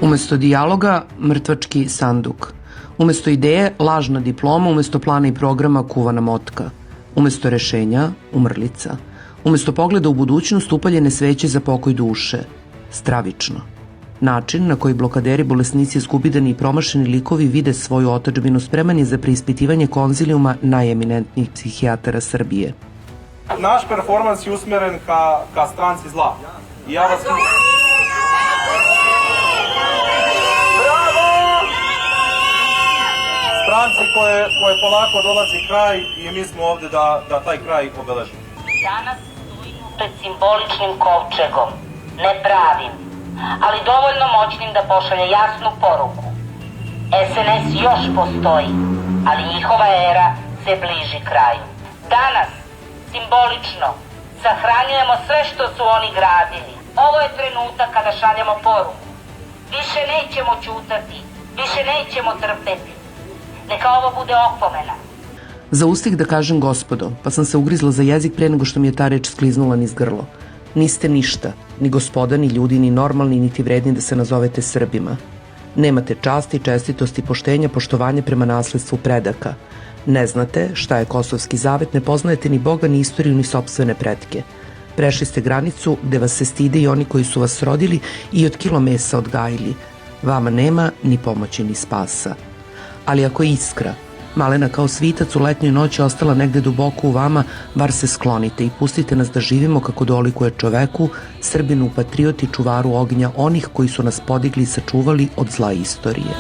Umesto dijaloga, mrtvački sanduk. Umesto ideje, lažna diploma, umesto plana i programa, kuvana motka. Umesto rešenja, umrlica. Umesto pogleda u budućnost, upaljene sveće za pokoj duše. Stravično. Način na koji blokaderi, bolesnici, skubidani i promašeni likovi vide svoju otadžbinu spreman je za preispitivanje konzilijuma najeminentnijih psihijatara Srbije. Naš performans je usmeren ka stranci zla. I ja vas... Stranci koje polako dolazi kraj i mi smo ovde da taj kraj obeležimo. Danas stojimo pred simboličnim kovčegom, ne pravim, ali dovoljno moćnim da pošalje jasnu poruku. SNS još postoji, ali njihova era se bliži kraju. Danas, simbolično, sahranjujemo sve što su oni gradili. Ovo je trenutak kada šaljemo poruku. Više nećemo ćutati, više nećemo trpeti. Neka ovo bude opomena. Zaustih da kažem gospodo, pa sam se ugrizla za jezik pre nego što mi je ta reč skliznula niz grlo. Niste ništa, ni gospoda, ni ljudi, ni normalni, niti vredni da se nazovete Srbima. Nemate časti, čestitosti, poštenja, poštovanja prema nasledstvu predaka. Ne znate šta je Kosovski zavet, ne poznajete ni Boga, ni istoriju, ni sopstvene pretke. Prešli ste granicu gde vas se stide i oni koji su vas rodili i od kilo mesa odgajili. Vama nema ni pomoći ni spasa. Ali ako je iskra, malena kao svitac u letnjoj noći ostala negde duboko u vama, bar se sklonite i pustite nas da živimo kako dolikuje čoveku, Srbinu, patrioti, čuvaru ognja, onih koji su nas podigli i sačuvali od zla istorije.